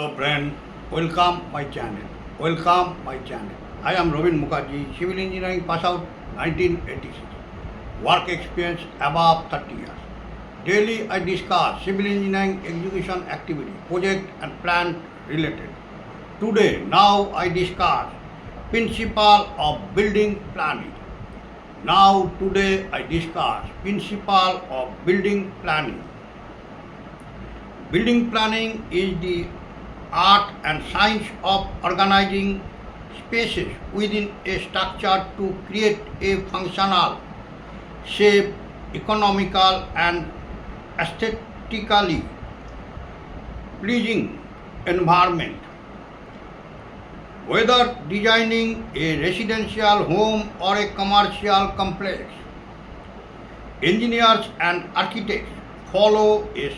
Hello friend, welcome my channel. Welcome my channel. I am Robin Mukherjee, civil engineering pass out 1986. Work experience above 30 years. Daily I discuss civil engineering execution activity, project and plan related. Now I discuss principle of building planning. Today I discuss principle of building planning. Building planning is the art and science of organizing spaces within a structure to create a functional, safe, economical and aesthetically pleasing environment. Whether designing a residential home or a commercial complex, engineers and architects follow a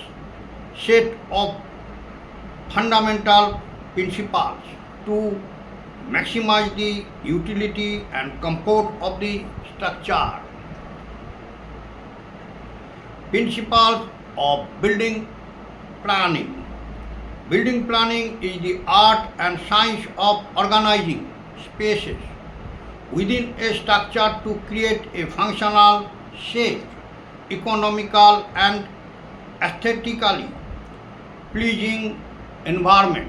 set of fundamental principles to maximize the utility and comfort of the structure. Principles of building planning. Building planning is the art and science of organizing spaces within a structure to create a functional, safe, economical and aesthetically pleasing environment.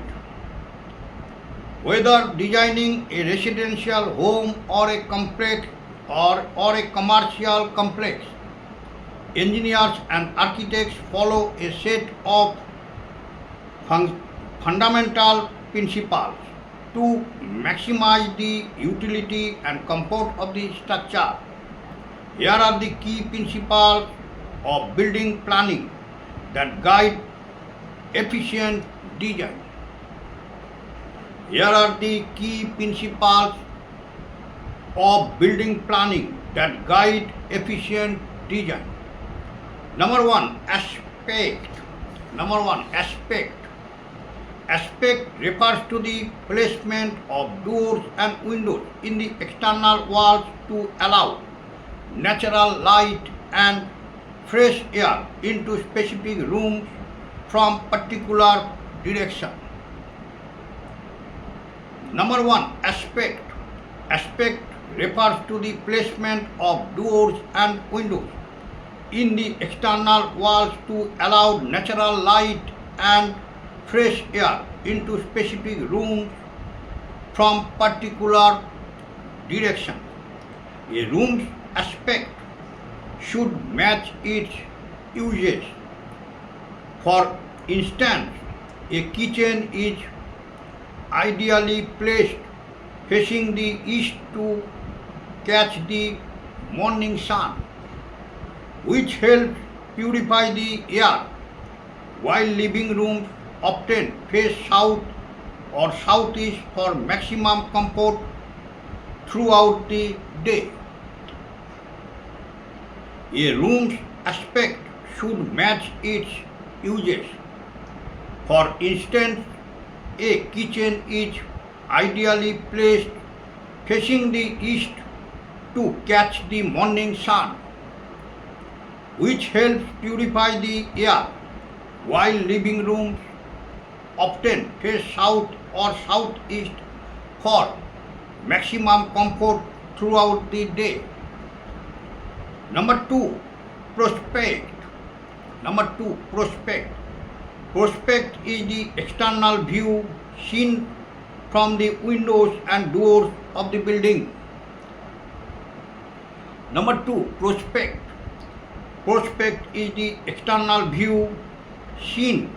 Whether designing a residential home or a complex or a commercial complex, engineers and architects follow a set of fundamental principles to maximize the utility and comfort of the structure. Here are the key principles of building planning that guide efficient design. Here are the key principles of building planning that guide efficient design. Number one, aspect. Aspect refers to the placement of doors and windows in the external walls to allow natural light and fresh air into specific rooms from particular direction. Number one, aspect. Aspect refers to the placement of doors and windows in the external walls to allow natural light and fresh air into specific rooms from particular direction. A room's aspect should match its uses. For instance, a kitchen is ideally placed facing the east to catch the morning sun, which helps purify the air, while living rooms often face south or southeast for maximum comfort throughout the day. A room's aspect should match its uses. For instance, a kitchen is ideally placed facing the east to catch the morning sun, which helps purify the air, while living rooms often face south or southeast for maximum comfort throughout the day. Number two, prospect. Prospect is the external view seen from the windows and doors of the building. Number two, prospect. Prospect is the external view seen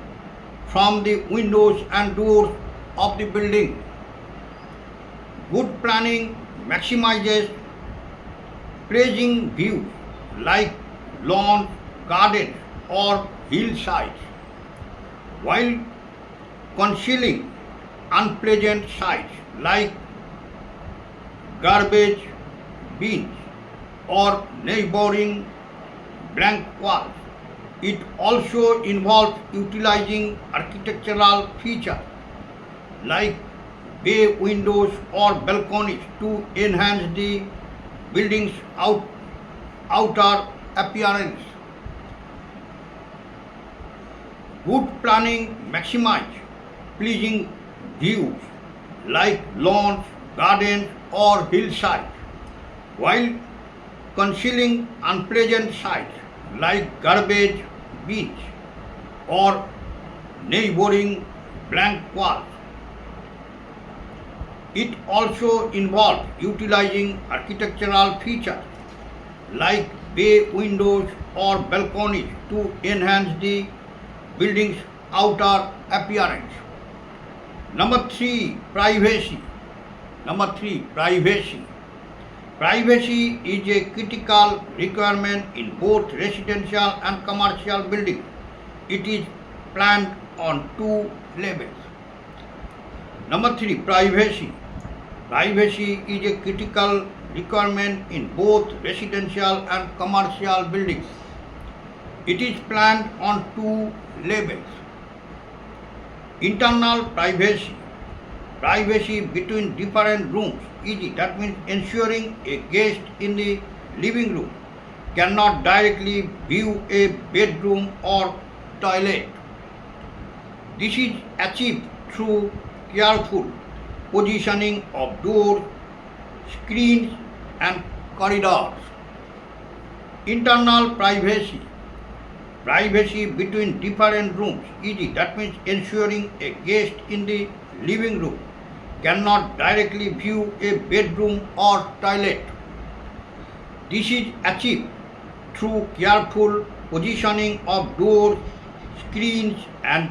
from the windows and doors of the building. Good planning maximizes pleasing views like lawns, gardens or hillsides, while concealing unpleasant sights like garbage bins or neighboring blank walls. It also involves utilizing architectural features like bay windows or balconies to enhance the building's outer appearance. Good planning maximizes pleasing views like lawns, gardens, or hillsides, while concealing unpleasant sights like garbage bins or neighboring blank walls. It also involves utilizing architectural features like bay windows or balconies to enhance the building's outer appearance. Number three, privacy. Number three, privacy. Privacy is a critical requirement in both residential and commercial buildings. It is planned on two levels. Number three, privacy. Privacy is a critical requirement in both residential and commercial buildings. It is planned on two levels. Internal privacy. Privacy between different rooms, e.g., that means ensuring a guest in the living room cannot directly view a bedroom or toilet. This is achieved through careful positioning of doors, screens, and corridors. Internal privacy. Privacy between different rooms, e.g., that means ensuring a guest in the living room cannot directly view a bedroom or toilet. This is achieved through careful positioning of doors, screens, and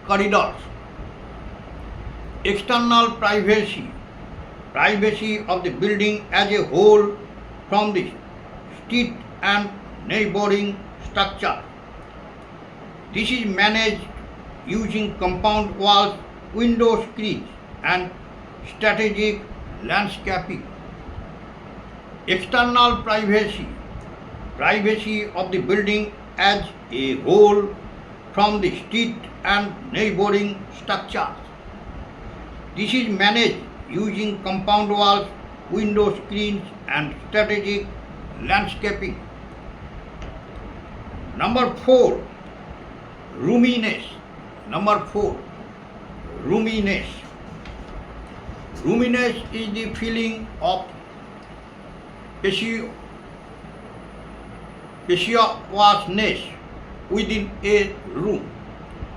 corridors. External privacy. Privacy of the building as a whole from the street and neighboring structure. This is managed using compound walls, window screens, and strategic landscaping. External privacy. Privacy of the building as a whole from the street and neighboring structures. This is managed using compound walls, window screens, and strategic landscaping. Number four, roominess. Number four, roominess. Roominess is the feeling of spaciousness within a room,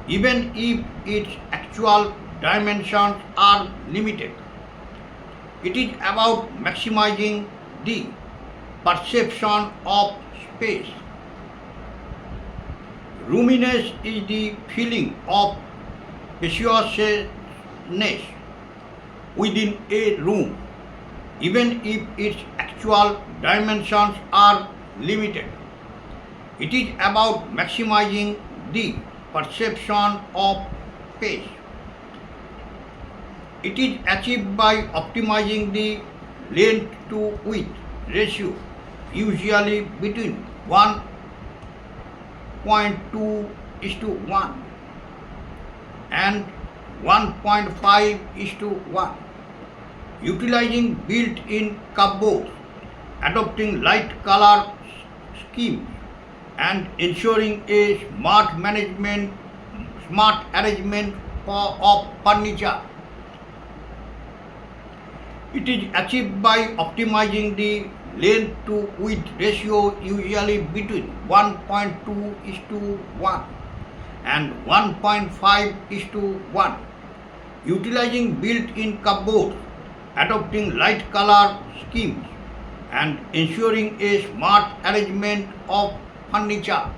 even if its actual dimensions are limited. It is about maximizing the perception of space. Roominess is the feeling of spaciousness within a room, even if its actual dimensions are limited. It is about maximizing the perception of space. It is achieved by optimizing the length to width ratio, usually between 1.2:1 and 1.5:1. Utilizing built-in cupboards, adopting light color schemes, and ensuring a smart arrangement of furniture. It is achieved by optimizing the length to width ratio, usually between 1.2:1 and 1.5:1. Utilizing built-in cupboards, adopting light color schemes, and ensuring a smart arrangement of furniture.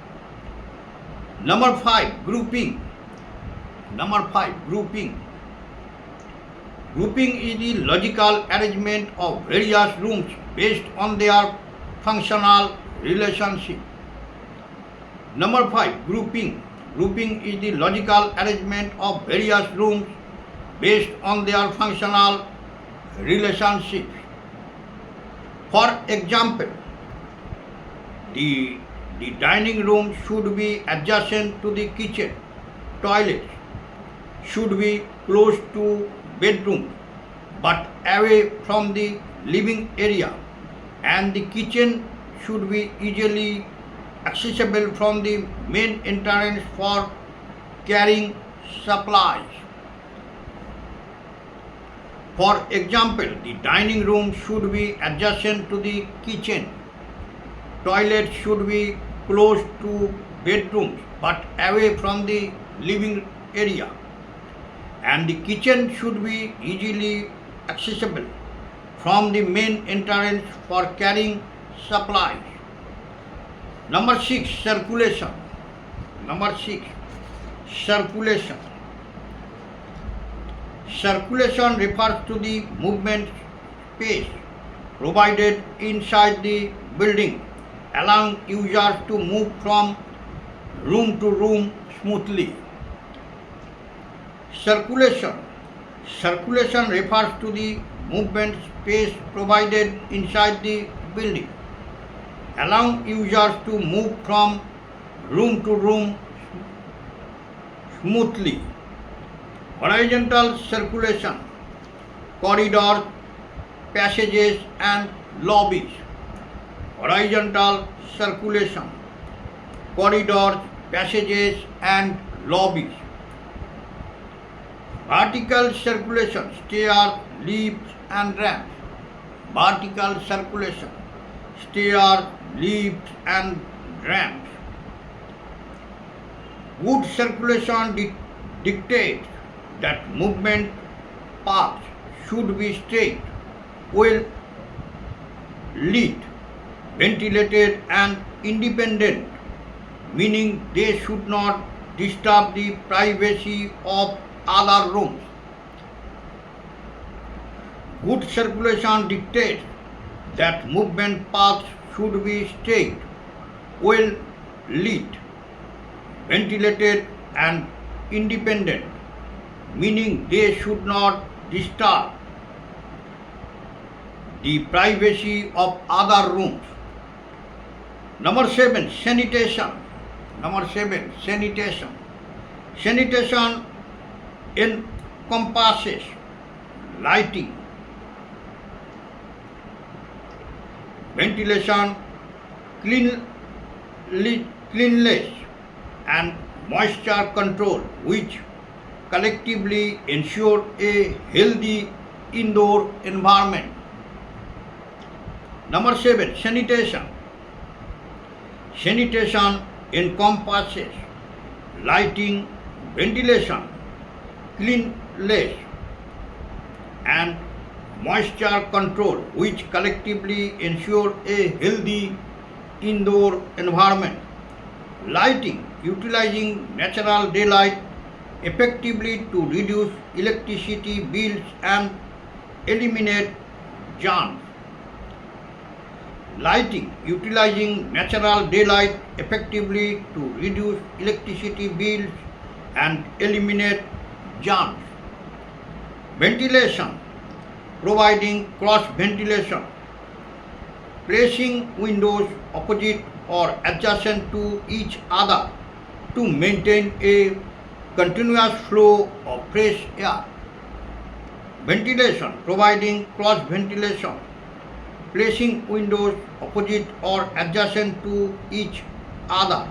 Number five, grouping. Number five, grouping. Grouping is the logical arrangement of various rooms based on their functional relationship. Number five, grouping. Grouping is the logical arrangement of various rooms based on their functional relationships. For example, the dining room should be adjacent to the kitchen. Toilets should be close to bedroom but away from the living area, and the kitchen should be easily accessible from the main entrance for carrying supplies. For example, the dining room should be adjacent to the kitchen. Toilets should be close to bedrooms but away from the living area. And the kitchen should be easily accessible from the main entrance for carrying supplies. Number 6, circulation. Number 6, circulation. Circulation refers to the movement space provided inside the building, allowing users to move from room to room smoothly. Circulation. Circulation refers to the movement space provided inside the building, allowing users to move from room to room smoothly. Horizontal circulation, corridors, passages and lobbies. Horizontal circulation, corridors, passages and lobbies. Vertical circulation, stairs, lifts and ramps. Vertical circulation, stairs, lifts and ramps. Good circulation dictates that movement paths should be straight, well lit, ventilated and independent, meaning they should not disturb the privacy of other rooms. Good circulation dictates that movement paths should be straight, well lit, ventilated and independent, meaning they should not disturb the privacy of other rooms. Number 7, sanitation. Number 7, sanitation. Sanitation encompasses lighting, ventilation, cleanliness and moisture control, which collectively ensure a healthy indoor environment. Number 7, sanitation. Sanitation encompasses lighting, ventilation, cleanliness and moisture control, which collectively ensure a healthy indoor environment. Lighting, utilizing natural daylight effectively to reduce electricity bills and eliminate germs. Lighting, utilizing natural daylight effectively to reduce electricity bills and eliminate germs. Ventilation, providing cross ventilation, placing windows opposite or adjacent to each other to maintain a continuous flow of fresh air. Ventilation, providing cross ventilation, placing windows opposite or adjacent to each other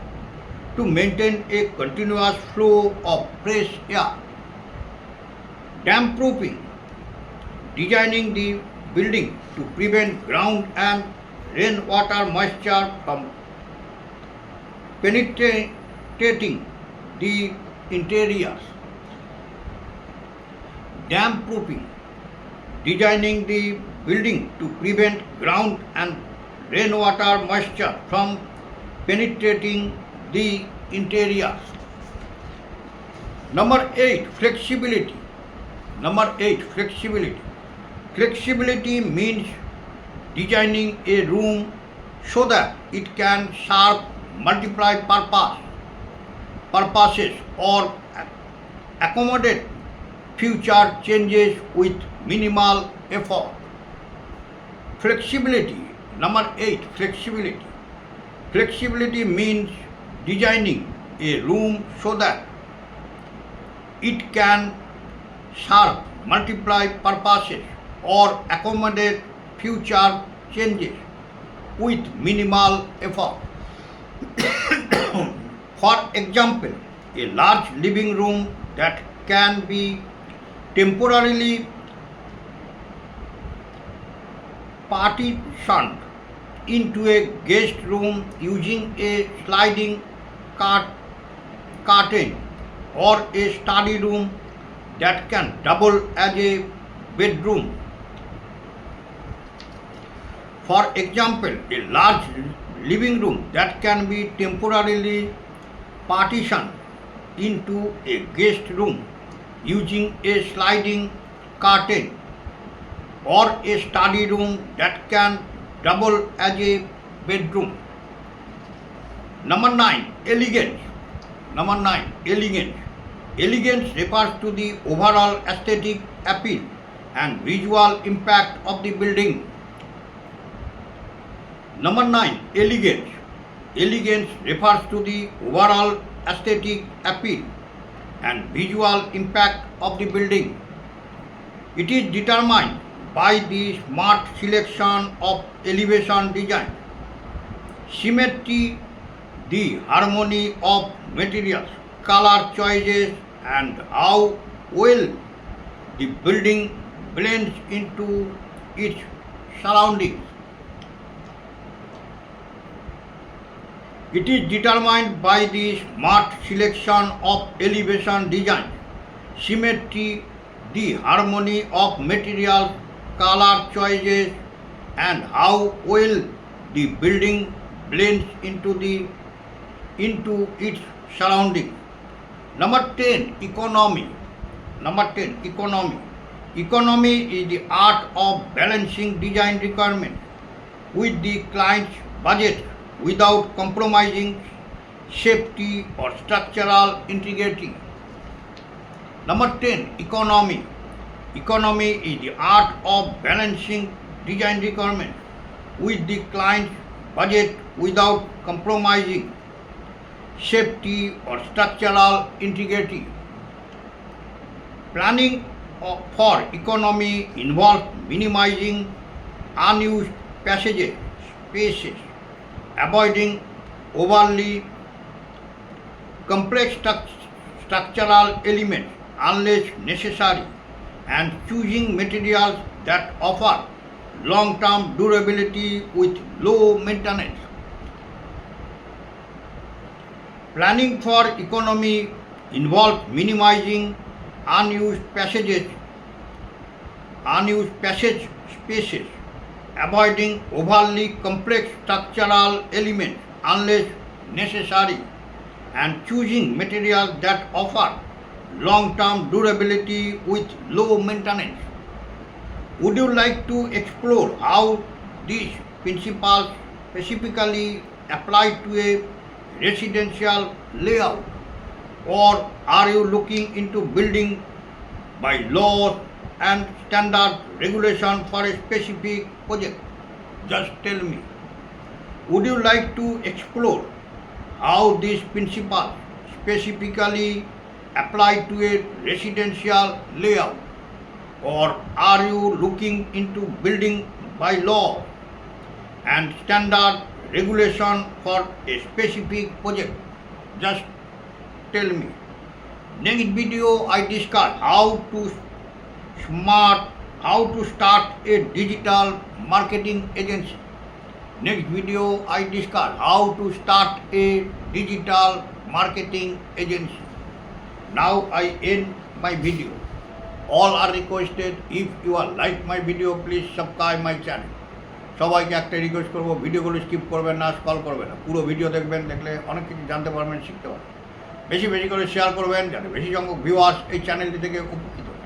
to maintain a continuous flow of fresh air. Damp proofing, designing the building to prevent ground and rainwater moisture from penetrating the interiors. Damp proofing, designing the building to prevent ground and rainwater moisture from penetrating the interiors. Number 8, flexibility. Number 8, flexibility. Flexibility means designing a room so that it can serve multiple purposes or accommodate future changes with minimal effort. Flexibility. Number 8, flexibility. Flexibility means designing a room so that it can serve multiple purposes or accommodate future changes with minimal effort. For example, a large living room that can be temporarily partitioned into a guest room using a sliding curtain or a study room that can double as a bedroom. For example, a large living room that can be temporarily partitioned into a guest room using a sliding curtain or a study room that can double as a bedroom. Number 9, elegance. Number 9, elegance. Elegance refers to the overall aesthetic appeal and visual impact of the building. Number 9, elegance. Elegance refers to the overall aesthetic appeal and visual impact of the building. It is determined by the smart selection of elevation design, symmetry, the harmony of materials, color choices, and how well the building blends into its surroundings. It is determined by the smart selection of elevation design, symmetry, the harmony of materials, color choices, and how well the building blends into its surroundings. Number 10, economy. Number 10, economy. Economy is the art of balancing design requirements with the client's budget without compromising safety or structural integrity. Number 10, economy. Economy is the art of balancing design requirements with the client's budget without compromising safety or structural integrity. Planning for economy involves minimizing unused spaces, avoiding overly complex structural elements unless necessary, and choosing materials that offer long-term durability with low maintenance. Planning for economy involves minimizing unused passage spaces, avoiding overly complex structural elements unless necessary, and choosing materials that offer long-term durability with low maintenance. Would you like to explore how these principles specifically apply to a residential layout, or are you looking into building by law and standard regulation for a specific project? Just tell me. Would you like to explore how these principles specifically apply to a residential layout, or are you looking into building by law and standard regulation for a specific project? Just tell me. Next video I discuss how to start a digital marketing agency. Next video I discuss how to start a digital marketing agency. Now I end my video. All are requested, if you are like my video, please subscribe my channel. সবাইকে একটা request করবো, ভিডিওগুলো skip করবেন না, scroll করবেন না, পুরো video দেখবেন, দেখলে অনেক কিছু জানতে পারবেন, শিখতে পারবেন। বেশি বেশি করে শেয়ার করবেন যাতে বেশি সংখ্যক ভিউয়ার্স এই চ্যানেলটি থেকে উপকৃত হয়।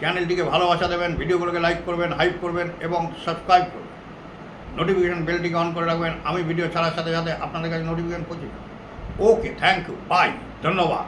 চ্যানেলটিকে ভালোবাসা দেবেন, ভিডিওগুলোকে লাইক করবেন, হাইপ করবেন এবং সাবস্ক্রাইব করবেন। নোটিফিকেশন বেলটিকে অন করে রাখবেন, আমি ভিডিও ছাড়ার সাথে সাথে আপনাদের কাছে নোটিফিকেশন পৌঁছে যাবে। ওকে, থ্যাংক ইউ, বাই, ধন্যবাদ।